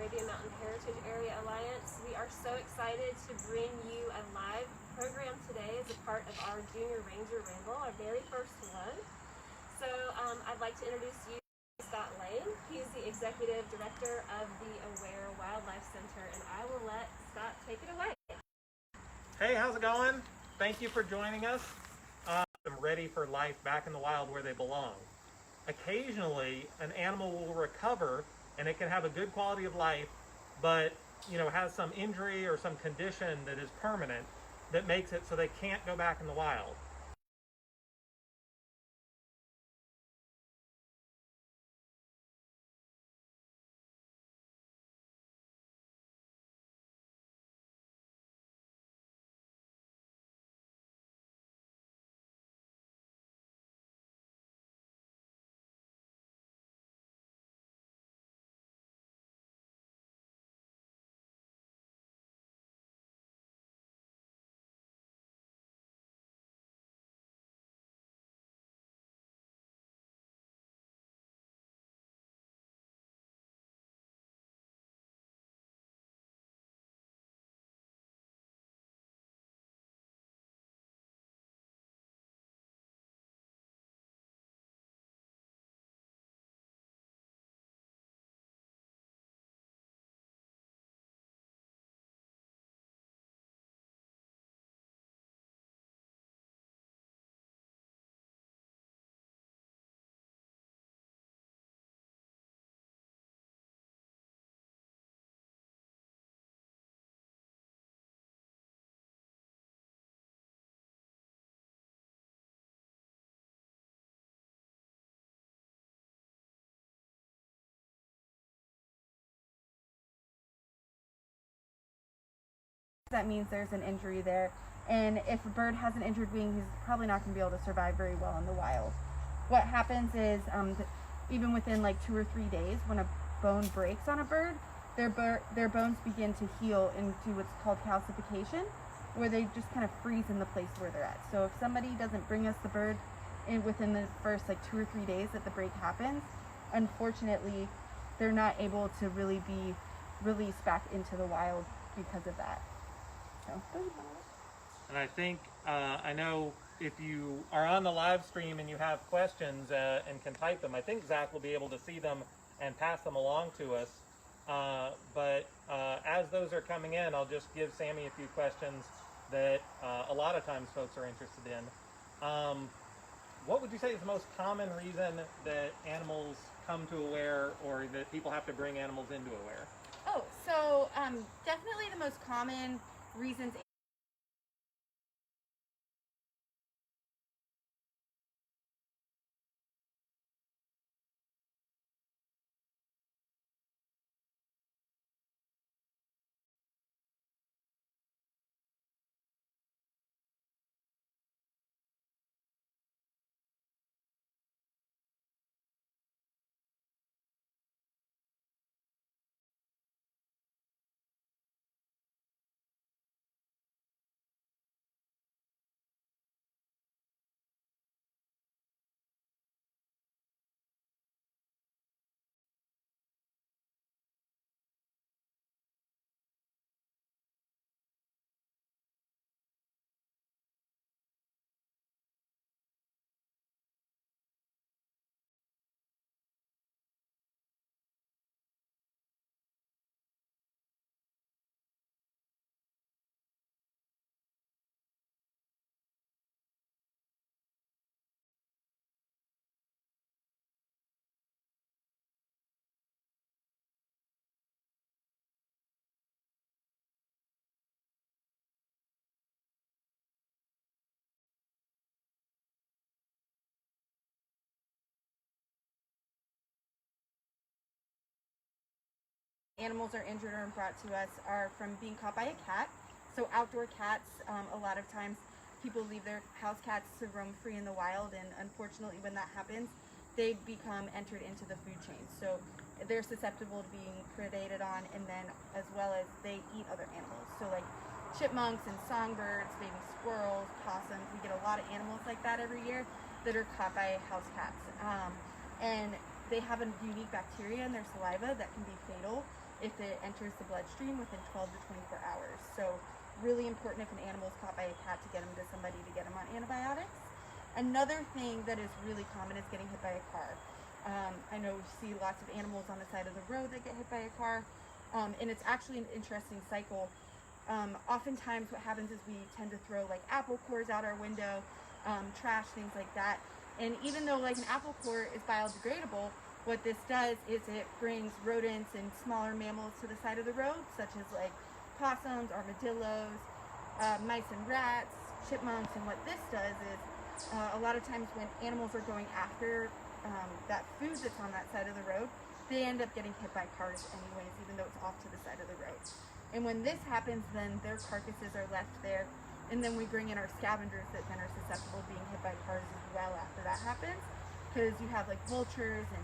Arabian Mountain Heritage Area Alliance. We are so excited to bring you a live program today as a part of our Junior Ranger Ramble, our very first one. So I'd like to introduce you to Scott Lane. He's the Executive Director of the Aware Wildlife Center, and I will let Scott take it away. Hey, how's it going? Thank you for joining us. I'm ready for life back in the wild where they belong. Occasionally, an animal will recover and it can have a good quality of life, but has some injury or some condition that is permanent that makes it so they can't go back in the wild. That means there's an injury there, and if a bird has an injured wing, he's probably not going to be able to survive very well in the wild. What happens is even within like 2 or 3 days, when a bone breaks on a bird, their bones begin to heal into what's called calcification, where they just kind of freeze in the place where they're at. So if somebody doesn't bring us the bird within the first like 2 or 3 days that the break happens, unfortunately they're not able to really be released back into the wild because of that. And I think, I know if you are on the live stream and you have questions and can type them, I think Zach will be able to see them and pass them along to us. But as those are coming in, I'll just give Sammy a few questions that a lot of times folks are interested in. What would you say is the most common reason that animals come to Aware, or that people have to bring animals into Aware? Oh, so definitely the most common reasons animals are injured or brought to us are from being caught by a cat. So outdoor cats, a lot of times people leave their house cats to roam free in the wild, and unfortunately when that happens, they become entered into the food chain. So they're susceptible to being predated on, and then as well as they eat other animals. So like chipmunks and songbirds, baby squirrels, possums, we get a lot of animals like that every year that are caught by house cats. And they have a unique bacteria in their saliva that can be fatal if it enters the bloodstream within 12 to 24 hours. So really important if an animal is caught by a cat to get them to somebody to get them on antibiotics. Another thing that is really common is getting hit by a car. I know we see lots of animals on the side of the road that get hit by a car, and it's actually an interesting cycle. Oftentimes what happens is we tend to throw like apple cores out our window, trash, things like that. And even though like an apple core is biodegradable, what this does is it brings rodents and smaller mammals to the side of the road, such as like possums, armadillos, mice and rats, chipmunks. And what this does is a lot of times when animals are going after that food that's on that side of the road, they end up getting hit by cars anyways, even though it's off to the side of the road. And when this happens, then their carcasses are left there, and then we bring in our scavengers that then are susceptible to being hit by cars as well after that happens, because you have like vultures and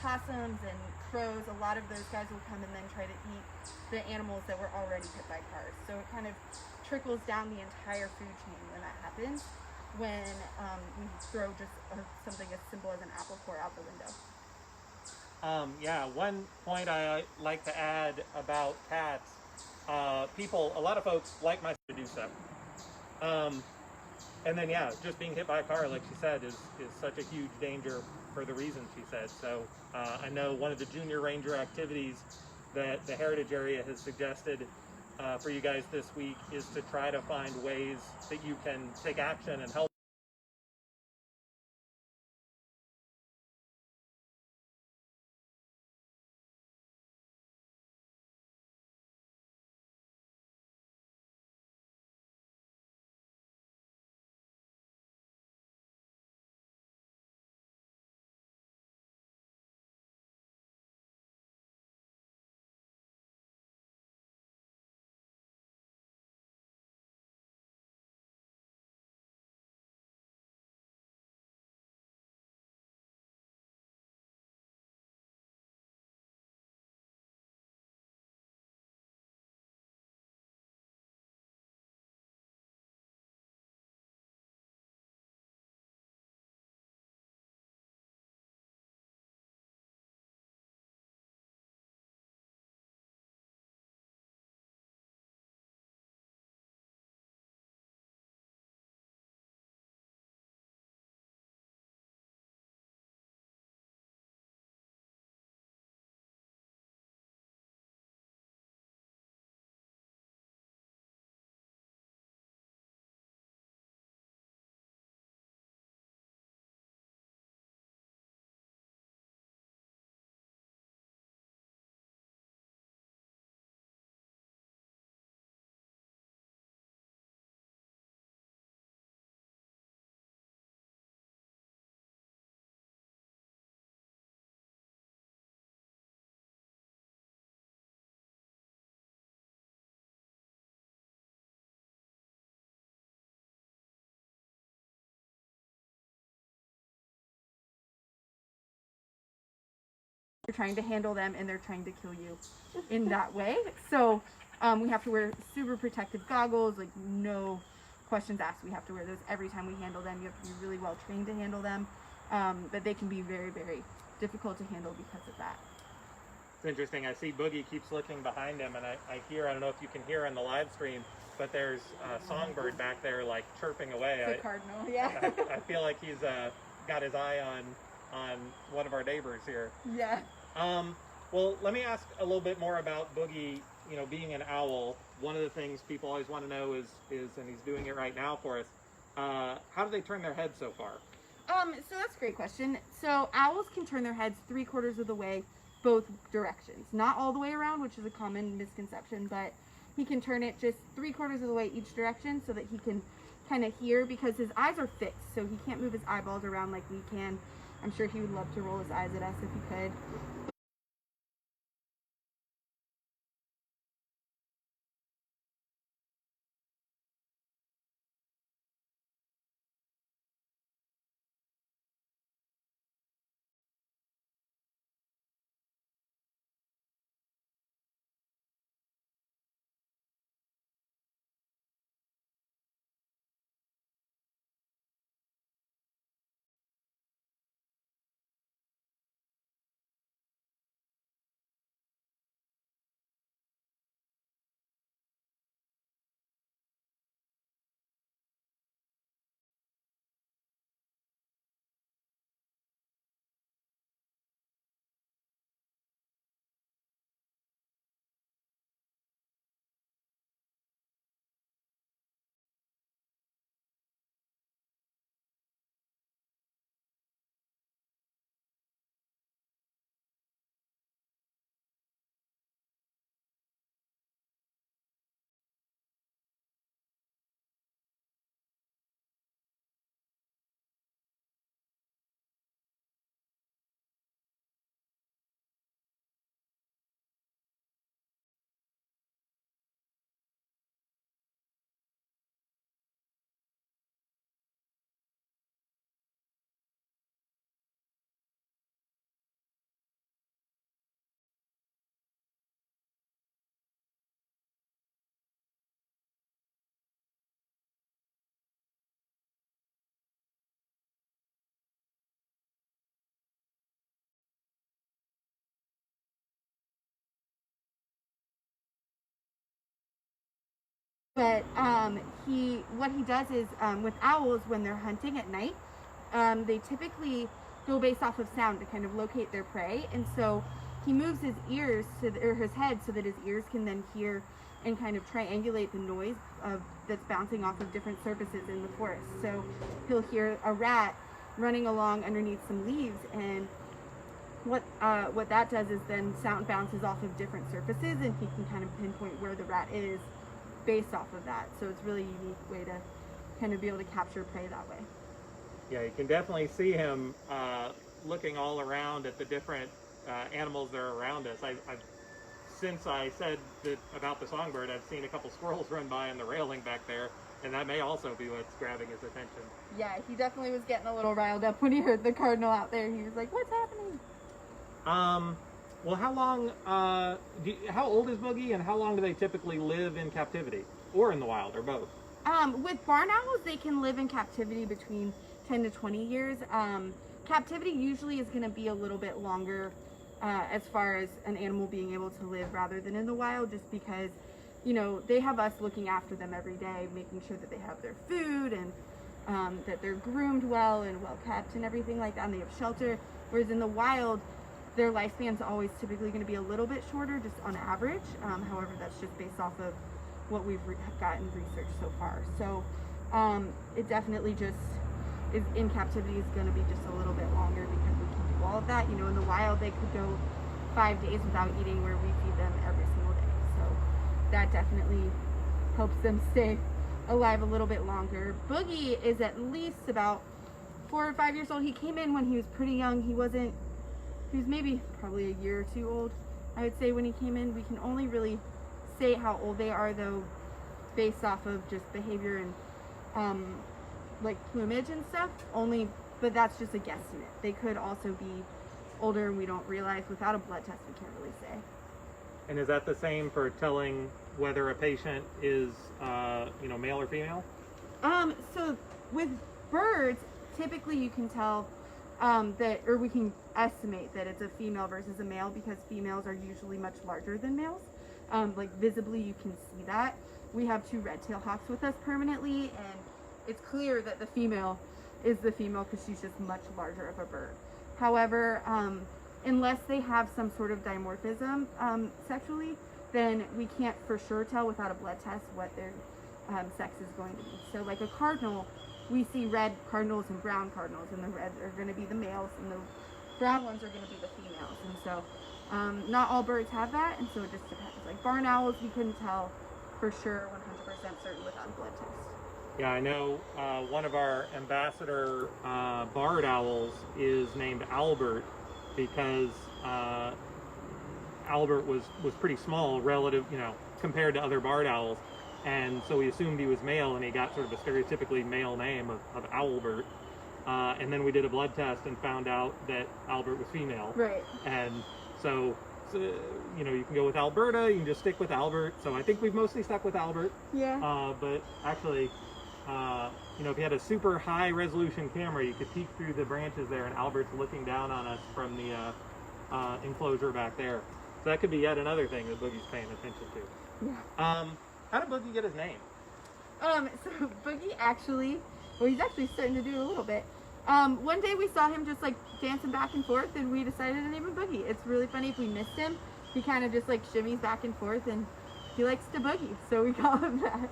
possums and crows. A lot of those guys will come and then try to eat the animals that were already hit by cars. So it kind of trickles down the entire food chain when that happens, when we throw just something as simple as an apple core out the window. Yeah, one point I like to add about cats, a lot of folks like my to do so. And then, yeah, just being hit by a car, like she said, is such a huge danger for the reasons she said. So I know one of the junior ranger activities that the Heritage area has suggested for you guys this week is to try to find ways that you can take action and help. You're trying to handle them and they're trying to kill you in that way. So we have to wear super protective goggles, like no questions asked. We have to wear those every time we handle them. You have to be really well trained to handle them, but they can be very, very difficult to handle because of that. It's interesting. I see Buggy keeps looking behind him, and I don't know if you can hear on the live stream, but there's a songbird back there like chirping away. The cardinal, yeah. I feel like he's got his eye on one of our neighbors here. Yeah. Well, let me ask a little bit more about Buggy. You know, being an owl, one of the things people always want to know is, and he's doing it right now for us, how do they turn their heads so far? So that's a great question. So owls can turn their heads 3/4 of the way, both directions. Not all the way around, which is a common misconception, but he can turn it just 3/4 of the way each direction so that he can kind of hear, because his eyes are fixed, so he can't move his eyeballs around like we can. I'm sure he would love to roll his eyes at us if he could. But what he does is with owls, when they're hunting at night, they typically go based off of sound to kind of locate their prey, and so he moves his ears or his head so that his ears can then hear and kind of triangulate the noise that's bouncing off of different surfaces in the forest. So he'll hear a rat running along underneath some leaves, and what that does is then sound bounces off of different surfaces, and he can kind of pinpoint where the rat is based off of that. So it's a really unique way to kind of be able to capture prey that way. Yeah, you can definitely see him looking all around at the different animals that are around us. Since I said that about the songbird, I've seen a couple squirrels run by on the railing back there, and that may also be what's grabbing his attention. Yeah, he definitely was getting a little riled up when he heard the cardinal out there. He was like, "What's happening?" Well, how long? How old is Buggy, and how long do they typically live in captivity, or in the wild, or both? With barn owls, they can live in captivity between 10 to 20 years. Captivity usually is going to be a little bit longer as far as an animal being able to live rather than in the wild, just because, you know, they have us looking after them every day, making sure that they have their food and that they're groomed well and well kept and everything like that, and they have shelter. Whereas in the wild, their lifespan's always typically going to be a little bit shorter, just on average. However, that's just based off of what we've gotten researched so far. So it definitely just is in captivity is going to be just a little bit longer because we can do all of that. You know, in the wild, they could go 5 days without eating, where we feed them every single day. So that definitely helps them stay alive a little bit longer. Boogie is at least about 4 or 5 years old. He came in when he was pretty young. He was maybe probably a year or two old, I would say, when he came in. We can only really say how old they are, though, based off of just behavior and like plumage and stuff only, but that's just a guesstimate. They could also be older and we don't realize. Without a blood test, we can't really say. And is that the same for telling whether a patient is male or female? So with birds, typically you can tell or we can estimate that it's a female versus a male, because females are usually much larger than males. Like visibly you can see that. We have 2 red-tailed hawks with us permanently, and it's clear that the female is the female because she's just much larger of a bird. However, unless they have some sort of dimorphism sexually, then we can't for sure tell without a blood test what their sex is going to be. So like a cardinal, we see red cardinals and brown cardinals, and the red are going to be the males and the brown ones are going to be the females. And so not all birds have that, and so it just depends. Like barn owls, we couldn't tell for sure 100% certain without a blood test. Yeah, I know one of our ambassador barred owls is named Albert because Albert was pretty small relative, compared to other barred owls. And so we assumed he was male, and he got sort of a stereotypically male name of Owlbert. And then we did a blood test and found out that Albert was female. Right. And so you can go with Alberta, you can just stick with Albert. So I think we've mostly stuck with Albert. Yeah. But actually, if you had a super high resolution camera, you could peek through the branches there, and Albert's looking down on us from the enclosure back there. So that could be yet another thing that Boogie's paying attention to. Yeah. How did Boogie get his name? So Boogie he's actually starting to do a little bit. One day we saw him just like dancing back and forth, and we decided to name him Boogie. It's really funny. If we missed him, he kind of just like shimmies back and forth, and he likes to boogie, so we call him that.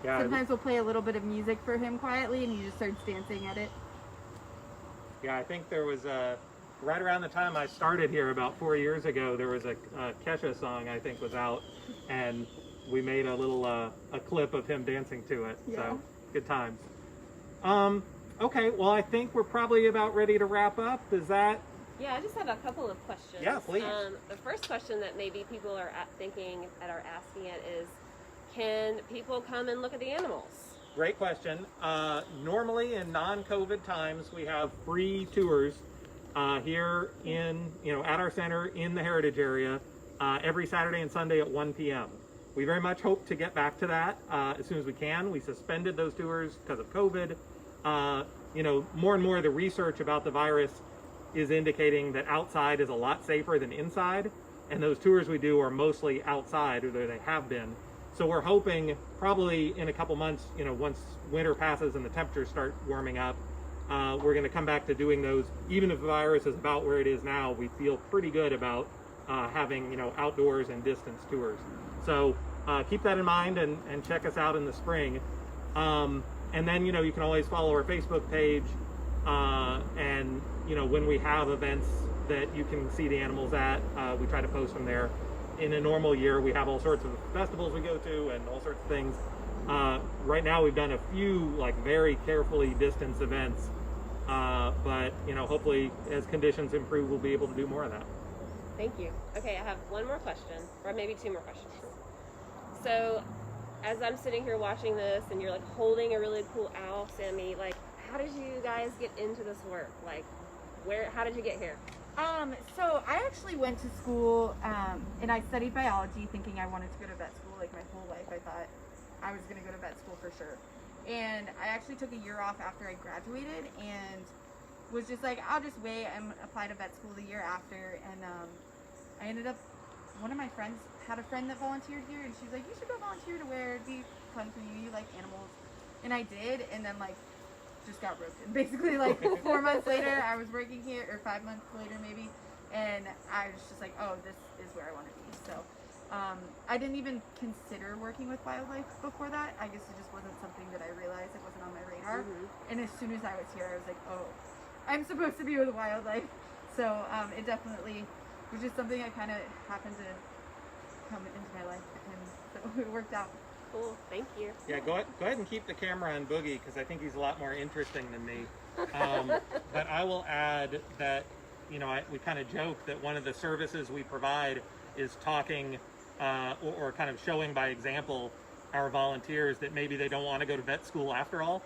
Yeah. Sometimes we'll play a little bit of music for him quietly, and he just starts dancing at it. Yeah, I think there was right around the time I started here about 4 years ago, there was a Kesha song I think was out, and we made a little a clip of him dancing to it. Yeah. So good times. Okay, well, I think we're probably about ready to wrap up. Is that? Yeah, I just have a couple of questions. Yeah, please. The first question that maybe people are thinking and are asking it is, can people come and look at the animals? Great question. Normally in non-COVID times, we have free tours here at our center in the Heritage area every Saturday and Sunday at 1 p.m. We very much hope to get back to that as soon as we can. We suspended those tours because of COVID. More and more the research about the virus is indicating that outside is a lot safer than inside, and those tours we do are mostly outside, or they have been. So we're hoping probably in a couple months, once winter passes and the temperatures start warming up, we're going to come back to doing those. Even if the virus is about where it is now, we feel pretty good about having, outdoors and distance tours. So keep that in mind and check us out in the spring. And then, you can always follow our Facebook page. And, when we have events that you can see the animals at, we try to post them there. In a normal year, we have all sorts of festivals we go to and all sorts of things. Right now, we've done a few very carefully distanced events, but hopefully, as conditions improve, we'll be able to do more of that. Thank you. Okay, I have one more question, or maybe two more questions. So, as I'm sitting here watching this, and you're holding a really cool owl, Sammy, how did you guys get into this work? How did you get here? So I actually went to school, and I studied biology thinking I wanted to go to vet school. My whole life I thought I was going to go to vet school for sure. And I actually took a year off after I graduated and was just I'll just wait and apply to vet school the year after. And I ended up, one of my friends had a friend that volunteered here, and she's like, you should go volunteer to where it'd be fun for you. You like animals. And I did, and then just got roped in. Basically 4 months later I was working here, or 5 months later maybe, and I was just oh, this is where I want to be. So I didn't even consider working with wildlife before that. I guess it just wasn't something that I realized, it wasn't on my radar. And as soon as I was here I was oh, I'm supposed to be with wildlife. So it definitely was just something I kind of happened to come into my life, and so it worked out. Cool, thank you. Yeah, go ahead and keep the camera on Buggy, because I think he's a lot more interesting than me. But I will add that, we kind of joke that one of the services we provide is talking or kind of showing by example our volunteers that maybe they don't want to go to vet school after all.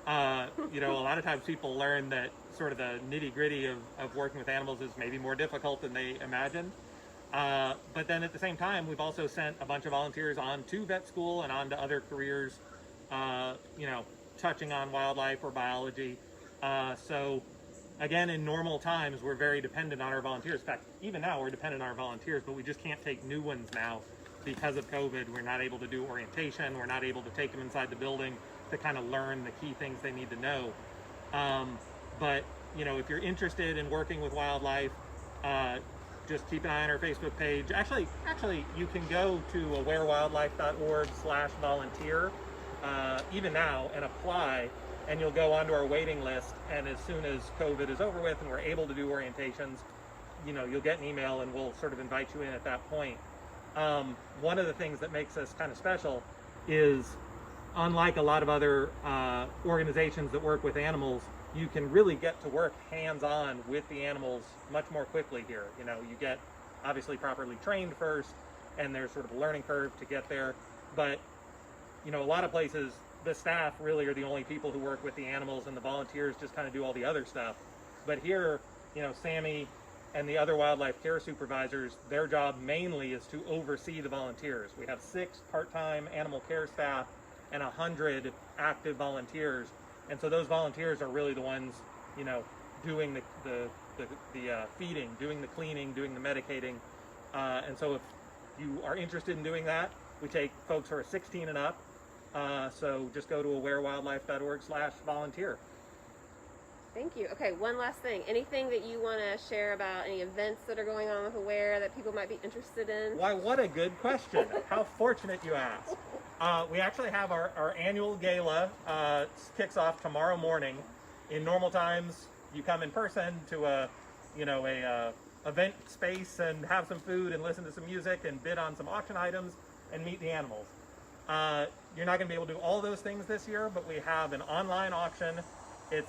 A lot of times people learn that sort of the nitty-gritty of working with animals is maybe more difficult than they imagined. But then at the same time, we've also sent a bunch of volunteers on to vet school and on to other careers, touching on wildlife or biology. So again, in normal times, we're very dependent on our volunteers. In fact, even now we're dependent on our volunteers, but we just can't take new ones now because of COVID. We're not able to do orientation. We're not able to take them inside the building to kind of learn the key things they need to know. But, if you're interested in working with wildlife, just keep an eye on our Facebook page. Actually, you can go to awarewildlife.org/volunteer even now and apply, and you'll go onto our waiting list. And as soon as COVID is over with and we're able to do orientations, you'll get an email and we'll sort of invite you in at that point. One of the things that makes us kind of special is, unlike a lot of other organizations that work with animals, you can really get to work hands-on with the animals much more quickly here. You get obviously properly trained first, and there's sort of a learning curve to get there. But, a lot of places, the staff really are the only people who work with the animals, and the volunteers just kind of do all the other stuff. But here, Sammy and the other wildlife care supervisors, their job mainly is to oversee the volunteers. We have 6 part-time animal care staff and 100 active volunteers. And so those volunteers are really the ones, doing the feeding, doing the cleaning, doing the medicating. And so if you are interested in doing that, we take folks who are 16 and up. So just go to awarewildlife.org/volunteer. Thank you. Okay, one last thing. Anything that you want to share about any events that are going on with Aware that people might be interested in? Why, what a good question. How fortunate you asked. We actually have our annual gala kicks off tomorrow morning. In normal times, you come in person to a event space and have some food and listen to some music and bid on some auction items and meet the animals. You're not going to be able to do all those things this year, but we have an online auction. You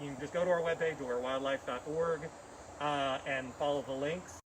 can just go to our webpage, awarewildlife.org, and follow the links.